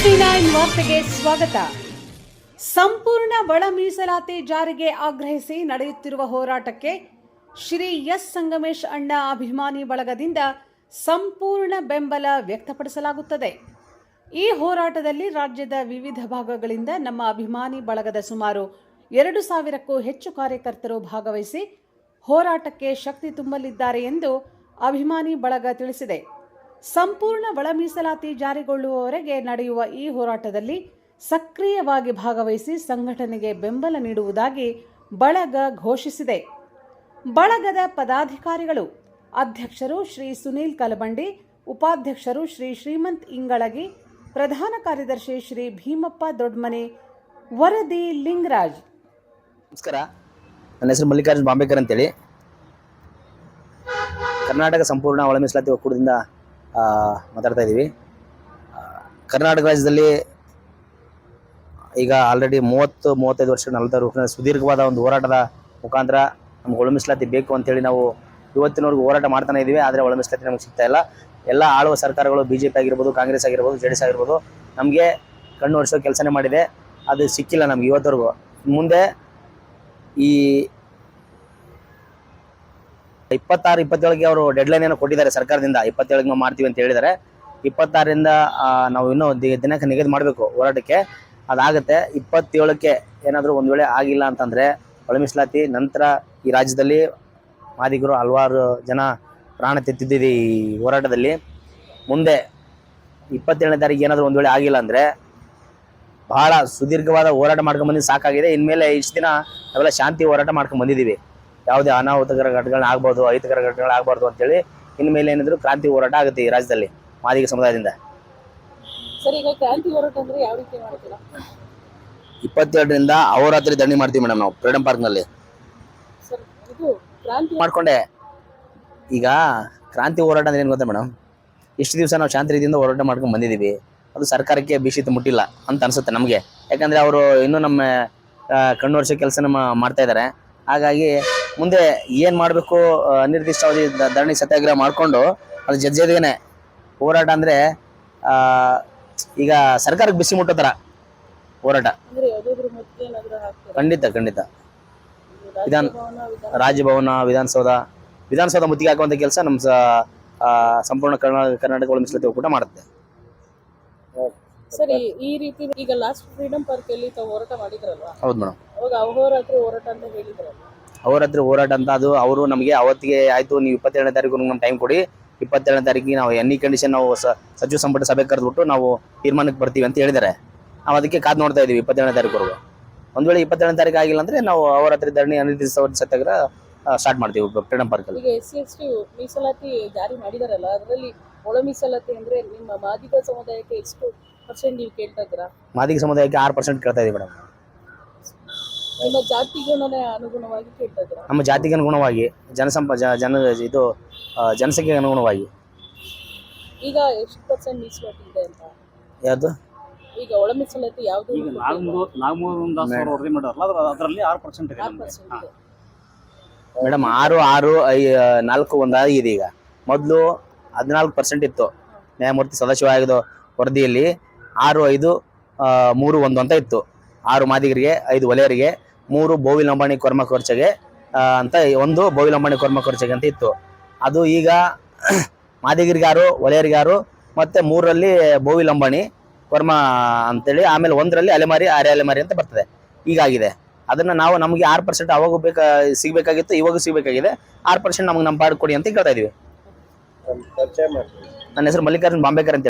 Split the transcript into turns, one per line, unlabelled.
SB9 ವಾರ್ತೆಗೆ ಸ್ವಾಗತ. ಸಂಪೂರ್ಣ ಒಳ ಮೀಸಲಾತಿ ಜಾರಿಗೆ ಆಗ್ರಹಿಸಿ ನಡೆಯುತ್ತಿರುವ ಹೋರಾಟಕ್ಕೆ ಶ್ರೀ ಎಸ್ ಸಂಗಮೇಶ್ ಅಣ್ಣ ಅಭಿಮಾನಿ ಬಳಗದಿಂದ ಸಂಪೂರ್ಣ ಬೆಂಬಲ ವ್ಯಕ್ತಪಡಿಸಲಾಗುತ್ತದೆ. ಈ ಹೋರಾಟದಲ್ಲಿ ರಾಜ್ಯದ ವಿವಿಧ ಭಾಗಗಳಿಂದ ನಮ್ಮ ಅಭಿಮಾನಿ ಬಳಗದ ಸುಮಾರು 2,000ಕ್ಕೂ ಹೆಚ್ಚು ಕಾರ್ಯಕರ್ತರು ಭಾಗವಹಿಸಿ ಹೋರಾಟಕ್ಕೆ ಶಕ್ತಿ ತುಂಬಲಿದ್ದಾರೆ ಎಂದು ಅಭಿಮಾನಿ ಬಳಗ ತಿಳಿಸಿದೆ. ಸಂಪೂರ್ಣ ಒಳ ಮೀಸಲಾತಿ ಜಾರಿಗೊಳ್ಳುವವರೆಗೆ ನಡೆಯುವ ಈ ಹೋರಾಟದಲ್ಲಿ ಸಕ್ರಿಯವಾಗಿ ಭಾಗವಹಿಸಿ ಸಂಘಟನೆಗೆ ಬೆಂಬಲ ನೀಡುವುದಾಗಿ ಬಳಗ ಘೋಷಿಸಿದೆ. ಬಳಗದ ಪದಾಧಿಕಾರಿಗಳು ಅಧ್ಯಕ್ಷರು ಶ್ರೀ ಸುನೀಲ್ ಕಲಬಂಡಿ, ಉಪಾಧ್ಯಕ್ಷರು ಶ್ರೀ ಶ್ರೀಮಂತ್ ಇಂಗಳಗಿ, ಪ್ರಧಾನ ಕಾರ್ಯದರ್ಶಿ ಶ್ರೀ ಭೀಮಪ್ಪ ದೊಡ್ಮನೆ, ವರದಿ ಲಿಂಗರಾಜ್.
ನಮಸ್ಕಾರ, ನನ್ನ ಹೆಸರು ಮಲ್ಲಿಕಾರ್ಜುನ್ ಬಾಂಬೇಕರ್ ಅಂತೇಳಿ. ಕರ್ನಾಟಕ ಸಂಪೂರ್ಣ ಒಳ ಮೀಸಲಾತಿ ಒಕ್ಕೂಟದಿಂದ ಮಾತಾಡ್ತಾ ಇದ್ದೀವಿ. ಕರ್ನಾಟಕ ರಾಜ್ಯದಲ್ಲಿ ಈಗ ಆಲ್ರೆಡಿ 30-35 ವರ್ಷ 40 ವರ್ಷ ಸುದೀರ್ಘವಾದ ಒಂದು ಹೋರಾಟದ ಮುಖಾಂತರ ನಮ್ಗೆ ಒಳ ಮೀಸಲಾತಿ ಬೇಕು ಅಂತೇಳಿ ನಾವು ಇವತ್ತಿನವರೆಗೂ ಹೋರಾಟ ಮಾಡ್ತಾನೆ ಇದ್ದೀವಿ. ಆದರೆ ಒಳ ಮೀಸಲಾತಿ ನಮಗೆ ಸಿಗ್ತಾ ಇಲ್ಲ. ಎಲ್ಲ ಆಳುವ ಸರ್ಕಾರಗಳು BJP ಆಗಿರ್ಬೋದು, ಕಾಂಗ್ರೆಸ್ ಆಗಿರ್ಬೋದು, JDS ಆಗಿರ್ಬೋದು ನಮಗೆ ಕಣ್ಣು ಒರೆಸೋ ಕೆಲಸನೇ ಮಾಡಿದೆ. ಅದು ಸಿಕ್ಕಿಲ್ಲ ನಮ್ಗೆ ಇವತ್ತವರೆಗೂ. ಮುಂದೆ ಈ 26-27ಗೆ ಅವರು ಡೆಡ್ಲೈನ್ ಏನೋ ಕೊಟ್ಟಿದ್ದಾರೆ ಸರ್ಕಾರದಿಂದ. 27ಗೆ ನಾವು ಮಾಡ್ತೀವಿ ಅಂತ ಹೇಳಿದ್ದಾರೆ. 26ರಿಂದ ನಾವು ಇನ್ನೂ ದಿನಕ್ಕೆ ನಿಗದಿ ಮಾಡಬೇಕು ಹೋರಾಟಕ್ಕೆ. ಅದಾಗುತ್ತೆ. 27ಕ್ಕೆ ಏನಾದರೂ ಒಂದು ವೇಳೆ ಆಗಿಲ್ಲ ಅಂತಂದರೆ ಒಳ ಮೀಸಲಾತಿ ನಂತರ ಈ ರಾಜ್ಯದಲ್ಲಿ ಮಾದಿಗರು ಹಲವಾರು ಜನ ಪ್ರಾಣ ತೆತ್ತಿದ್ದೀವಿ ಈ ಹೋರಾಟದಲ್ಲಿ. ಮುಂದೆ 27ನೇ ತಾರೀಕು ಏನಾದರೂ ಒಂದು ವೇಳೆ ಆಗಿಲ್ಲ ಅಂದರೆ ಬಹಳ ಸುದೀರ್ಘವಾದ ಹೋರಾಟ ಮಾಡ್ಕೊಂಡು ಬಂದಿದ್ದು ಸಾಕಾಗಿದೆ. ಇನ್ಮೇಲೆ ಇಷ್ಟು ದಿನ ನಾವೆಲ್ಲ ಶಾಂತಿ ಹೋರಾಟ ಮಾಡ್ಕೊಂಡು ಬಂದಿದ್ದೀವಿ. ಯಾವುದೇ ಅನಾಹುತಕರ ಘಟನೆಗಳು ಆಗ್ಬೋದು, ಅಹಿತಕರ ಘಟನೆಗಳು ಆಗಬಾರ್ದು ಅಂತೇಳಿ ಇನ್ಮೇಲೆ ಏನಿದ್ರು ಕ್ರಾಂತಿ ಹೋರಾಟ ಆಗುತ್ತೆ ಈ ರಾಜ್ಯದಲ್ಲಿ ಮಾದಿಗ ಸಮುದಾಯದಿಂದ.
ಸರ್, ಈಗ ಕ್ರಾಂತಿ ಹೋರಾಟ ಅಂದ್ರೆ ಯಾವ ರೀತಿ ಮಾಡ್ತೀರಾ?
27ರಿಂದ ಅಹೋರಾತ್ರಿ ಧರಣಿ ಮಾಡ್ತೀವಿ ಮೇಡಮ್ ನಾವು ಫ್ರೀಡಂ ಪಾರ್ಕ್ನಲ್ಲಿ.
ಸರ್, ಇದು ಕ್ರಾಂತಿ
ಮಾಡ್ಕೊಂಡೆ. ಈಗ ಕ್ರಾಂತಿ ಹೋರಾಟ ಅಂದ್ರೆ ಏನು ಗೊತ್ತಾ ಮೇಡಮ್, ಇಷ್ಟು ದಿವಸ ನಾವು ಶಾಂತಿ ರೀತಿಯಿಂದ ಹೋರಾಟ ಮಾಡ್ಕೊಂಡು ಬಂದಿದ್ದೀವಿ. ಅದು ಸರ್ಕಾರಕ್ಕೆ ಬಿಸಿತ ಮುಟ್ಟಿಲ್ಲ ಅಂತ ಅನ್ಸುತ್ತೆ ನಮಗೆ. ಯಾಕಂದರೆ ಅವರು ಇನ್ನೂ ನಮ್ಮ ಕಣ್ಣು ವರ್ಷ ಕೆಲಸ ಮಾಡ್ತಾ ಇದ್ದಾರೆ. ಹಾಗಾಗಿ ಮುಂದೆ ಏನು ಮಾಡಬೇಕು, ಅನಿರ್ದಿಷ್ಟಾವಧಿ ಧರಣಿ ಸತ್ಯಾಗ್ರಹ ಮಾಡಿಕೊಂಡು ಅದು ಜಜ್ಜೇದೇನೆ ಹೋರಾಟ ಅಂದರೆ ಈಗ ಸರ್ಕಾರಕ್ಕೆ ಬಿಸಿ ಮುಟ್ಟೋ ಥರ ಹೋರಾಟ. ಖಂಡಿತ ರಾಜಭವನ, ವಿಧಾನಸೌಧ ಮುತ್ತಿಗೆ ಹಾಕುವಂಥ ಕೆಲಸ ನಮ್ಮ ಸಂಪೂರ್ಣ ಕರ್ನಾಟಕ ಒಳ ಮೀಸಲಾತಿ ಒಕ್ಕೂಟ ಮಾಡುತ್ತೆ.
ಸರಿ, ಈ ರೀತಿ ಈಗ ಲಾಸ್ಟ್ ಫ್ರೀಡಂ ಪಾರ್ಕ್ ಅಲ್ಲಿ ತಾವು ಹೋರಾಟ ಮಾಡಿದ್ರಲ್ವಾ?
ಹೌದು ಮೇಡಮ್.
ಅವಾಗ ಅಹೋರಾತ್ರಿ ಹೋರಾಟ ಅಂತ ಹೇಳಿದ್ರಲ್ಲ?
ಅಹೋರಾತ್ರಿ ಹೋರಾಟ ಅಂತ ಅದು ಅವರು ನಮಗೆ ಅವತ್ತಿಗೆ ಆಯ್ತು, ನೀವು 27ನೇ ತಾರೀಕು ನಮ್ಗೆ ಟೈಮ್ ಕೊಡಿ, 27ನೇ ತಾರೀಕಿಗೆ ನಾವು ಎನಿ ಕಂಡೀಷನ್ ನಾವು ಸಚಿವ ಸಂಪುಟ ಸಭೆ ಕರೆದ್ಬಿಟ್ಟು ನಾವು ತೀರ್ಮಾನಕ್ಕೆ ಬರ್ತೀವಿ ಅಂತ ಹೇಳಿದ್ದಾರೆ. ನಾವು ಅದಕ್ಕೆ ಕಾದು ನೋಡ್ತಾ ಇದ್ದೀವಿ 27ನೇ ತಾರೀಕುವರೆಗೂ. ಒಂದು ವೇಳೆ 27ನೇ ತಾರೀಕು ಆಗಿಲ್ಲ ಅಂದರೆ ನಾವು ಅಹೋರಾತ್ರಿ ಧರಣಿ ಅನಿರ್ದಿಷ್ಟಾವಧಿ ಸತ್ಯಾಗ್ರಹ ಸ್ಟಾರ್ಟ್ ಮಾಡ್ತೀವಿ ಫ್ರೀಡಂ ಪಾರ್ಕಲ್ಲಿ.
ಈಗ SC/ST ಮೀಸಲಾತಿ ಜಾರಿ ಮಾಡಿದಾರಲ್ಲ, ಅದರಲ್ಲಿ ಒಳ ಮೀಸಲಾತಿ ಅಂದ್ರೆ ನಿಮ್ಮ ಮಾದಿಗ ಸಮುದಾಯಕ್ಕೆ ಎಷ್ಟು % ನೀವು ಕೇಳ್ತಾ ಇದ್ದೀರಾ?
ಮಾದಿಗ ಸಮುದಾಯಕ್ಕೆ 6% ಕೇಳ್ತಾ ಇದೀವಿ ಮೇಡಮ್.
ನಿಮ್ಮ ಜಾತಿಗೆ ಅನುಗುಣವಾಗಿ ಕೇಳ್ತಾ ಇದ್ದೀರಾ?
ನಮ್ಮ ಜಾತಿಗೆ ಅನುಗುಣವಾಗಿ, ಜನಸಂಖ್ಯೆಗೆ ಅನುಗುಣವಾಗಿ.
ಈಗ ಎಷ್ಟು % ಮೀಸಲಾತಿ ಇದೆ ಅಂತ?
ಯಾವುದು?
ಈಗ ಒಳ ಮೀಸಲಾತಿ ಯಾವುದು?
ಅದರಲ್ಲಿ 6% ಇದೆ
ಮೇಡಮ್. 6, 4 ಒಂದಾಗಿದೆ. ಈಗ ಮೊದಲು 14% ಇತ್ತು. ನ್ಯಾಯಮೂರ್ತಿ ಸದಾಶಿವ ಆಯೋಗದ ವರದಿಯಲ್ಲಿ 6, 5, 3, 1 ಅಂತ ಇತ್ತು. 6 ಮಾದಿಗರಿಗೆ, 5 ವಲಯರಿಗೆ, 3 ಬೋವಿ ಲಂಬಾಣಿ ಕೊರ್ಮ ಕೊರ್ಚೆಗೆ ಅಂತ, 1 ಬೋವಿ ಲಂಬಾಣಿ ಕೊರ್ಮ ಕೊರ್ಚೆಗೆ ಅಂತ ಇತ್ತು. ಅದು ಈಗ ಮಾದಿಗರಿಗೆ 6, ವಲಯರಿಗೆ 6, ಮತ್ತೆ 3ರಲ್ಲಿ ಬೋವಿ ಲಂಬಾಣಿ ಕೊರ್ಮ ಅಂತೇಳಿ, ಆಮೇಲೆ 1ರಲ್ಲಿ ಅಲೆಮಾರಿ, ಅಲೆಮಾರಿ ಅಂತ ಬರ್ತದೆ. ಈಗಾಗಿದೆ. ಅದನ್ನ ನಾವು ನಮಗೆ 6% ಅವಾಗ ಸಿಗ್ಬೇಕಾಗಿತ್ತು, ಇವಾಗ ಸಿಗ್ಬೇಕಾಗಿದೆ. 6% ನಮ್ಗೆ ನಮ್ಮ ಪಾಡು ಕೊಡಿ ಅಂತ ಕೇಳ್ತಾ ಇದೀವಿ. ನನ್ನ ಹೆಸರು ಮಲ್ಲಿಕಾರ್ಜುನ್ ಬಾಂಬೇಕರ್ ಅಂತ.